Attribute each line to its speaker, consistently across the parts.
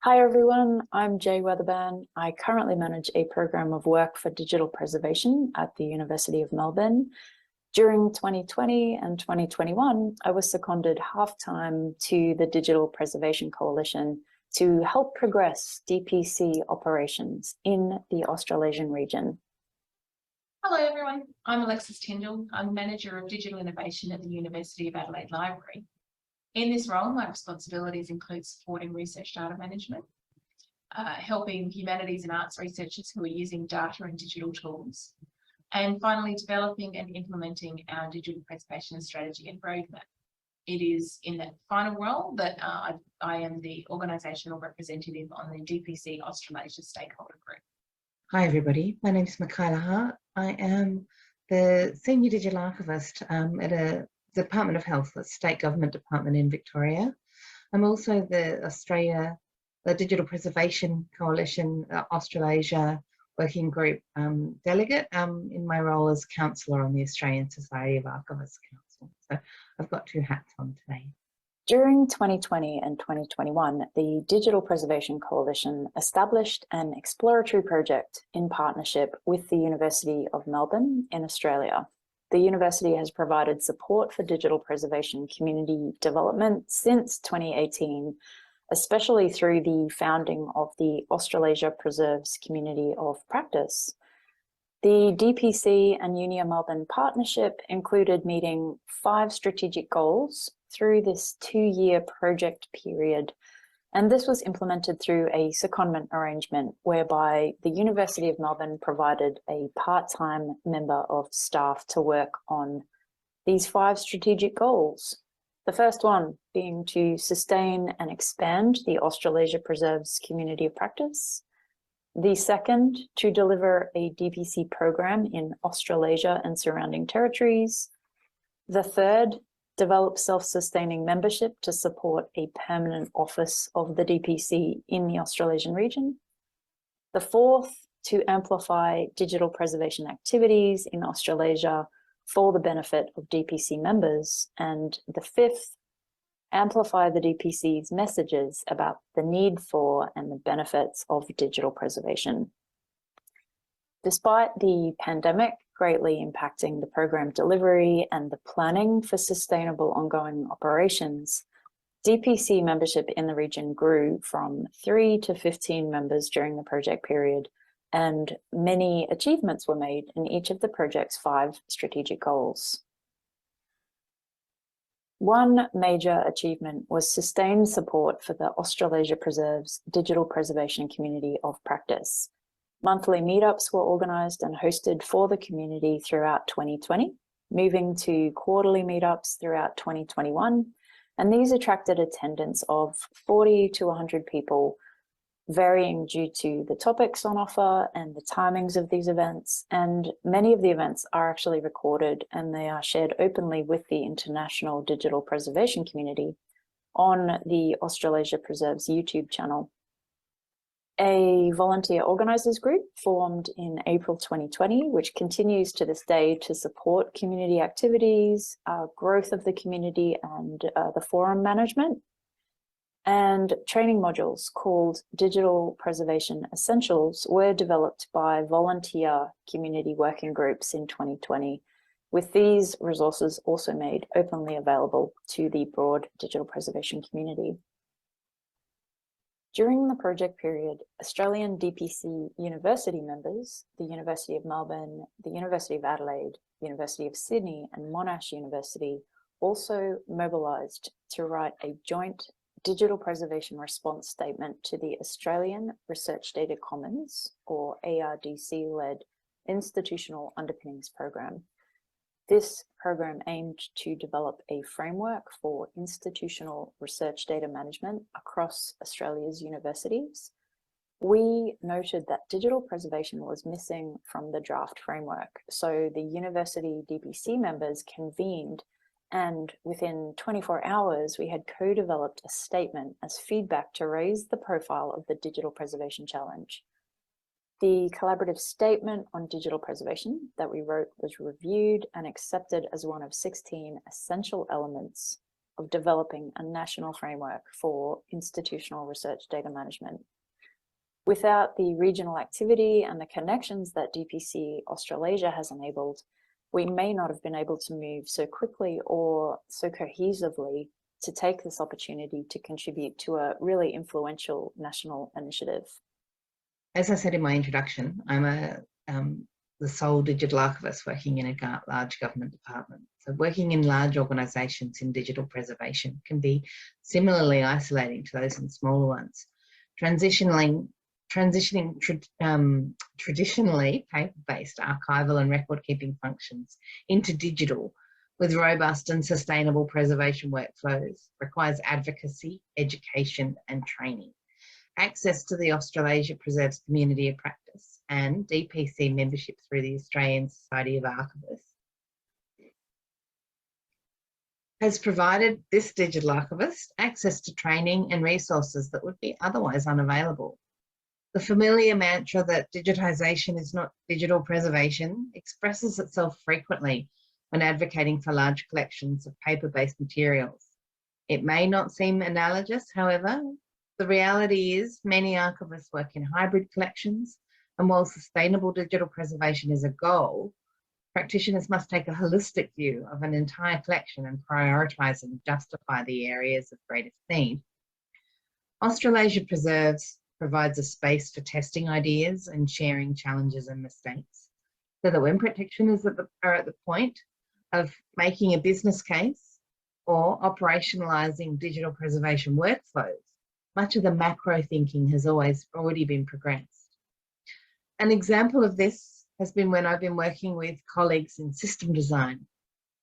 Speaker 1: Hi everyone, I'm Jaye Weatherburn. I currently manage a program of work for digital preservation at the University of Melbourne. During 2020 and 2021, I was seconded half-time to the Digital Preservation Coalition to help progress DPC operations in the Australasian region.
Speaker 2: Hello everyone, I'm Alexis Tindall. I'm Manager of Digital Innovation at the University of Adelaide Library. In this role, my responsibilities include supporting research data management, helping humanities and arts researchers who are using data and digital tools, and finally developing and implementing our digital preservation strategy and roadmap. It is in that final role that I am the organisational representative on the DPC Australasia stakeholder group.
Speaker 3: Hi everybody, my name is Michaela Hart. I am the Senior Digital Archivist at a Department of Health, a state government department in Victoria. I'm also the Digital Preservation Coalition Australasia Working Group delegate in my role as counsellor on the Australian Society of Archivists Council. So I've got two hats on today.
Speaker 1: During 2020 and 2021, the Digital Preservation Coalition established an exploratory project in partnership with the University of Melbourne in Australia. The university has provided support for digital preservation community development since 2018, especially through the founding of the Australasia Preserves Community of Practice. The DPC and UNIA Melbourne partnership included meeting 5 strategic goals through this 2-year project period. And this was implemented through a secondment arrangement whereby the University of Melbourne provided a part-time member of staff to work on these 5 strategic goals. The first one being to sustain and expand the Australasia Preserves Community of Practice. The second, to deliver a DPC program in Australasia and surrounding territories. The third, develop self-sustaining membership to support a permanent office of the DPC in the Australasian region. The fourth, to amplify digital preservation activities in Australasia for the benefit of DPC members. And the fifth, amplify the DPC's messages about the need for and the benefits of digital preservation. Despite the pandemic greatly impacting the program delivery and the planning for sustainable ongoing operations, DPC membership in the region grew from 3 to 15 members during the project period, and many achievements were made in each of the project's 5 strategic goals. One major achievement was sustained support for the Australasia Preserves digital preservation community of practice. Monthly meetups were organised and hosted for the community throughout 2020, moving to quarterly meetups throughout 2021, and these attracted attendance of 40 to 100 people, varying due to the topics on offer and the timings of these events, and many of the events are actually recorded and they are shared openly with the international digital preservation community on the Australasia Preserves YouTube channel. A volunteer organisers group formed in April 2020, which continues to this day to support community activities, growth of the community and the forum management. And training modules called Digital Preservation Essentials were developed by volunteer community working groups in 2020, with these resources also made openly available to the broad digital preservation community. During the project period, Australian DPC university members, the University of Melbourne, the University of Adelaide, University of Sydney and Monash University also mobilised to write a joint digital preservation response statement to the Australian Research Data Commons, or ARDC-led Institutional Underpinnings Program. This program aimed to develop a framework for institutional research data management across Australia's universities. We noted that digital preservation was missing from the draft framework, so the university DPC members convened, and within 24 hours, we had co-developed a statement as feedback to raise the profile of the Digital Preservation Challenge. The collaborative statement on digital preservation that we wrote was reviewed and accepted as one of 16 essential elements of developing a national framework for institutional research data management. Without the regional activity and the connections that DPC Australasia has enabled, we may not have been able to move so quickly or so cohesively to take this opportunity to contribute to a really influential national initiative.
Speaker 3: As I said in my introduction, I'm the sole digital archivist working in a large government department. So working in large organisations in digital preservation can be similarly isolating to those in smaller ones. Transitioning traditionally paper-based archival and record-keeping functions into digital with robust and sustainable preservation workflows requires advocacy, education and training. Access to the Australasia Preserves community of practice and DPC membership through the Australian Society of Archivists has provided this digital archivist access to training and resources that would be otherwise unavailable. The familiar mantra that digitisation is not digital preservation expresses itself frequently when advocating for large collections of paper-based materials. It may not seem analogous, however. The reality is many archivists work in hybrid collections, and while sustainable digital preservation is a goal, practitioners must take a holistic view of an entire collection and prioritise and justify the areas of greatest need. Australasia Preserves provides a space for testing ideas and sharing challenges and mistakes, so that when practitioners are at the point of making a business case or operationalising digital preservation workflows, much of the macro thinking has already been progressed. An example of this has been when I've been working with colleagues in system design.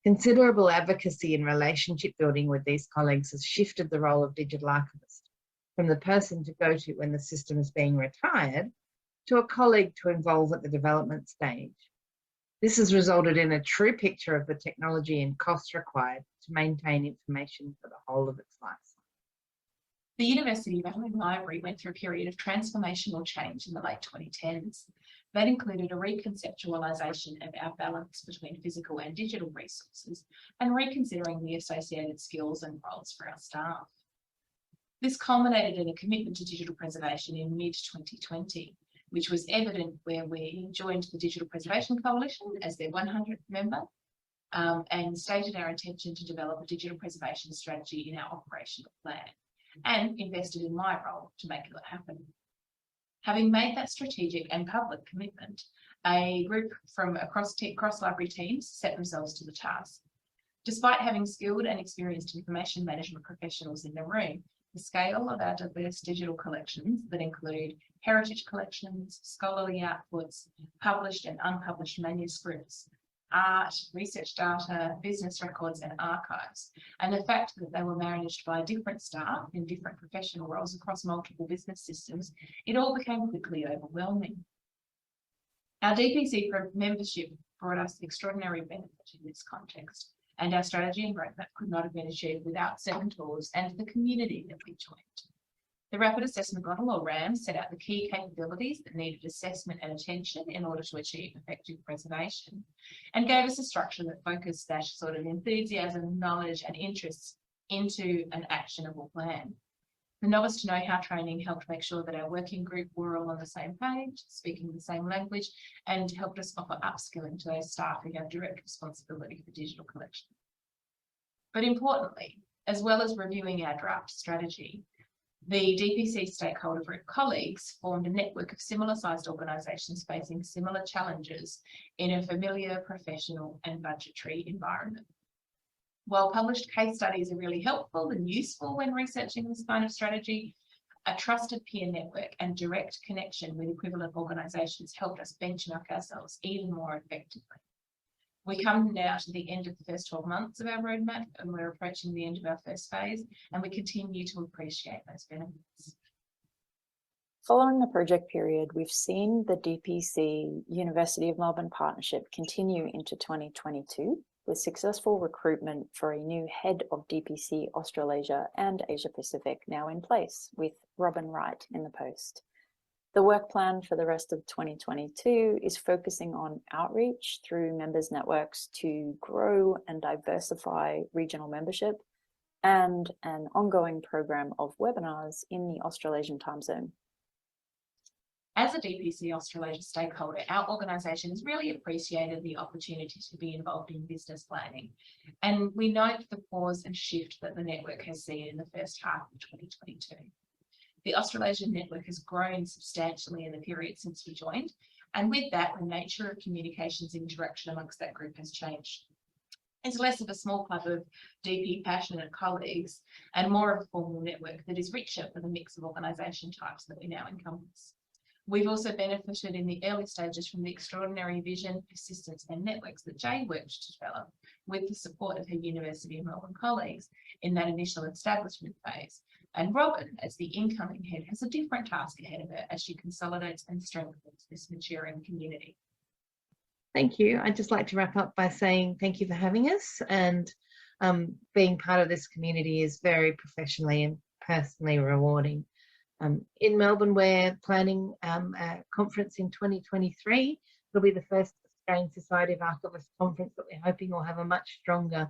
Speaker 3: Considerable advocacy and relationship building with these colleagues has shifted the role of digital archivist from the person to go to when the system is being retired to a colleague to involve at the development stage. This has resulted in a true picture of the technology and costs required to maintain information for the whole of its life.
Speaker 2: The University of Adelaide Library went through a period of transformational change in the late 2010s. That included a reconceptualisation of our balance between physical and digital resources and reconsidering the associated skills and roles for our staff. This culminated in a commitment to digital preservation in mid-2020, which was evident where we joined the Digital Preservation Coalition as their 100th member and stated our intention to develop a digital preservation strategy in our operational plan, and invested in my role to make it happen. Having made that strategic and public commitment, a group from across library teams set themselves to the task. Despite having skilled and experienced information management professionals in the room, the scale of our diverse digital collections that include heritage collections, scholarly outputs, published and unpublished manuscripts, art, research data, business records and archives, and the fact that they were managed by different staff in different professional roles across multiple business systems, it all became quickly overwhelming. Our DPC membership brought us extraordinary benefit in this context, and our strategy and roadmap could not have been achieved without 7 tours and the community that we joined. The Rapid Assessment Model, or RAM, set out the key capabilities that needed assessment and attention in order to achieve effective preservation, and gave us a structure that focused that sort of enthusiasm, knowledge and interests into an actionable plan. The Novice to Know-How training helped make sure that our working group were all on the same page, speaking the same language, and helped us offer upskilling to those staff who have direct responsibility for digital collection. But importantly, as well as reviewing our draft strategy, the DPC stakeholder group colleagues formed a network of similar-sized organisations facing similar challenges in a familiar, professional and budgetary environment. While published case studies are really helpful and useful when researching this kind of strategy, a trusted peer network and direct connection with equivalent organisations helped us benchmark ourselves even more effectively. We come now to the end of the first 12 months of our roadmap, and we're approaching the end of our first phase, and we continue to appreciate those benefits.
Speaker 1: Following the project period, we've seen the DPC University of Melbourne partnership continue into 2022 with successful recruitment for a new head of DPC Australasia and Asia Pacific now in place, with Robin Wright in the post. The work plan for the rest of 2022 is focusing on outreach through members networks to grow and diversify regional membership, and an ongoing program of webinars in the Australasian time zone.
Speaker 2: As a DPC Australasia stakeholder, our organisation has really appreciated the opportunity to be involved in business planning. And we note the pause and shift that the network has seen in the first half of 2022. The Australasian network has grown substantially in the period since we joined. And with that, the nature of communications interaction amongst that group has changed. It's less of a small club of DP passionate colleagues and more of a formal network that is richer for the mix of organisation types that we now encompass. We've also benefited in the early stages from the extraordinary vision, persistence and networks that Jaye worked to develop with the support of her University of Melbourne colleagues in that initial establishment phase. And Robin, as the incoming head, has a different task ahead of her as she consolidates and strengthens this maturing community.
Speaker 3: Thank you. I'd just like to wrap up by saying thank you for having us, and being part of this community is very professionally and personally rewarding. In Melbourne, we're planning a conference in 2023. It'll be the first Australian Society of Archivists conference that we're hoping will have a much stronger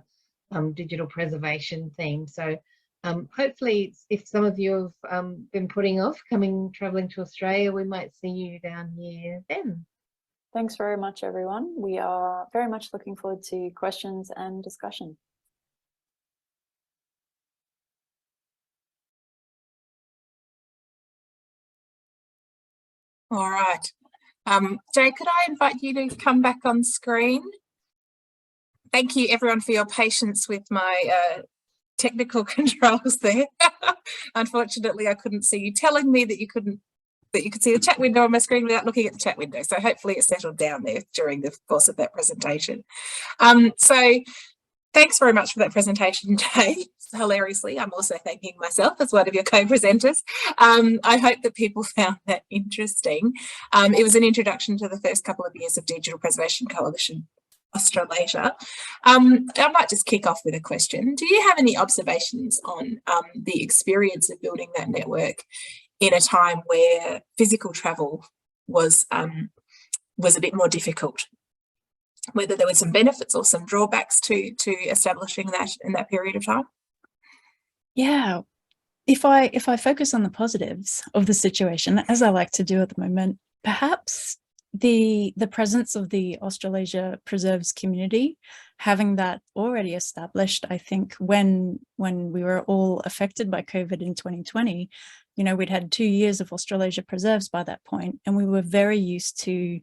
Speaker 3: digital preservation theme. So hopefully, if some of you have been putting off travelling to Australia, we might see you down here then.
Speaker 1: Thanks very much, everyone. We are very much looking forward to questions and discussion.
Speaker 4: All right. Jaye, could I invite you to come back on screen? Thank you, everyone, for your patience with my technical controls there. Unfortunately, I couldn't see you telling me that you could see the chat window on my screen without looking at the chat window. So hopefully it settled down there during the course of that presentation. So thanks very much for that presentation, Jaye. Hilariously, I'm also thanking myself as one of your co-presenters. I hope that people found that interesting. It was an introduction to the first couple of years of Digital Preservation Coalition Australasia. I might just kick off with a question. Do you have any observations on the experience of building that network in a time where physical travel was a bit more difficult? Whether there were some benefits or some drawbacks to establishing that in that period of time?
Speaker 5: Yeah, if I focus on the positives of the situation, as I like to do at the moment, perhaps the presence of the Australasia Preserves community, having that already established. I think when we were all affected by COVID in 2020, you know, we'd had 2 years of Australasia Preserves by that point, and we were very used to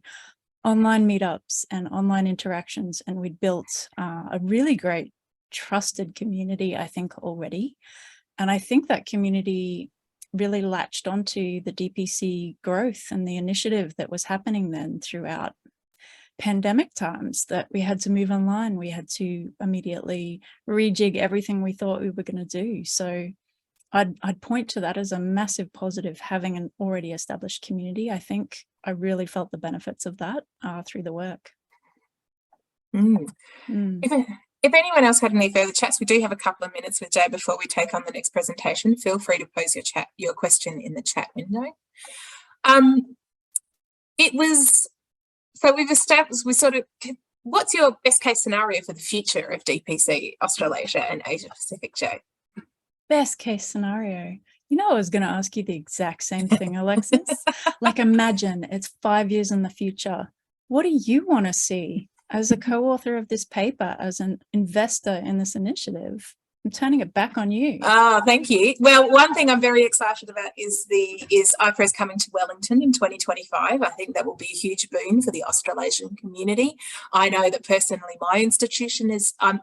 Speaker 5: online meetups and online interactions, and we'd built a really great trusted community, I think, already. And I think that community really latched onto the DPC growth and the initiative that was happening then throughout pandemic times, that we had to move online. We had to immediately rejig everything we thought we were going to do. So I'd point to that as a massive positive, having an already established community. I think I really felt the benefits of that through the work.
Speaker 4: If anyone else had any further chats, we do have a couple of minutes with Jaye before we take on the next presentation. Feel free to pose your question in the chat window. We've established, what's your best case scenario for the future of DPC Australasia and Asia Pacific, Jaye?
Speaker 5: Best case scenario. You know, I was going to ask you the exact same thing, Alexis. Like, imagine it's 5 years in the future. What do you want to see? As a co-author of this paper, as an investor in this initiative, I'm turning it back on you.
Speaker 4: Thank you. Well, one thing I'm very excited about is iPres coming to Wellington in 2025. I think that will be a huge boon for the Australasian community. I know that personally my institution is, I'm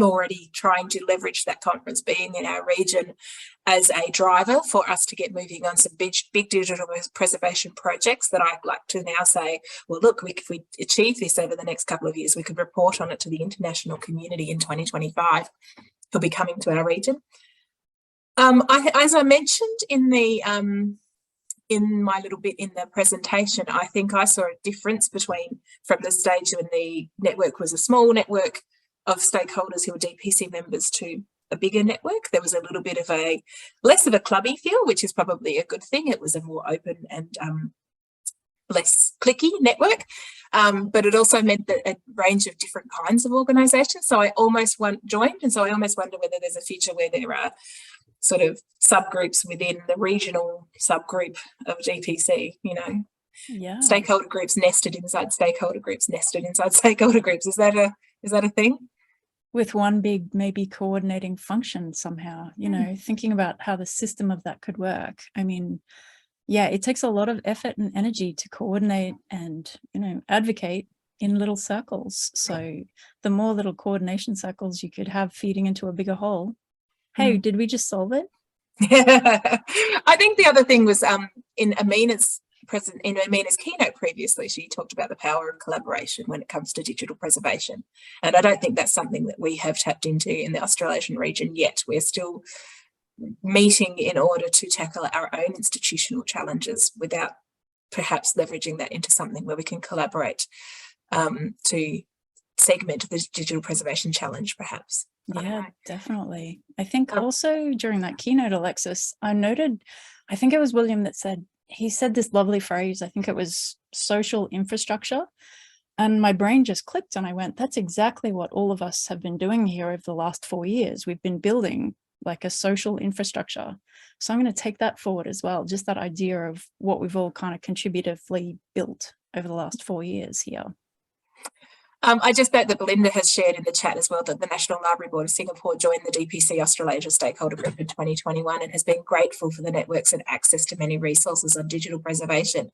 Speaker 4: already trying to leverage that conference being in our region as a driver for us to get moving on some big digital preservation projects that I'd like to now say, well, look, if we achieve this over the next couple of years, we could report on it to the international community in 2025. He'll be coming to our region. As I mentioned in my little bit in the presentation, I think I saw a difference from the stage when the network was a small network of stakeholders who were DPC members to a bigger network. There was a little bit of less of a clubby feel, which is probably a good thing. It was a more open and less clicky network, but it also meant that a range of different kinds of organisations. So I almost joined, and so I almost wonder whether there's a future where there are sort of subgroups within the regional subgroup of DPC, you know.
Speaker 5: Yeah.
Speaker 4: Stakeholder groups nested inside stakeholder groups, nested inside stakeholder groups. Is that a thing?
Speaker 5: With one big maybe coordinating function somehow, you know, thinking about how the system of that could work. I mean, yeah, it takes a lot of effort and energy to coordinate and, you know, advocate in little circles. So the more little coordination circles you could have feeding into a bigger whole. Hey, did we just solve it?
Speaker 4: I think the other thing was in Amina's keynote previously, she talked about the power of collaboration when it comes to digital preservation. And I don't think that's something that we have tapped into in the Australasian region yet. We're still meeting in order to tackle our own institutional challenges without perhaps leveraging that into something where we can collaborate to segment the digital preservation challenge, perhaps.
Speaker 5: Yeah, definitely. I think also during that keynote, Alexis, I noted, I think it was William that said, he said this lovely phrase, I think it was social infrastructure. And my brain just clicked and I went, that's exactly what all of us have been doing here over the last 4 years. We've been building like a social infrastructure. So I'm going to take that forward as well. Just that idea of what we've all kind of contributively built over the last 4 years here.
Speaker 4: I just note that Belinda has shared in the chat as well that the National Library Board of Singapore joined the DPC Australasia Stakeholder Group in 2021 and has been grateful for the networks and access to many resources on digital preservation.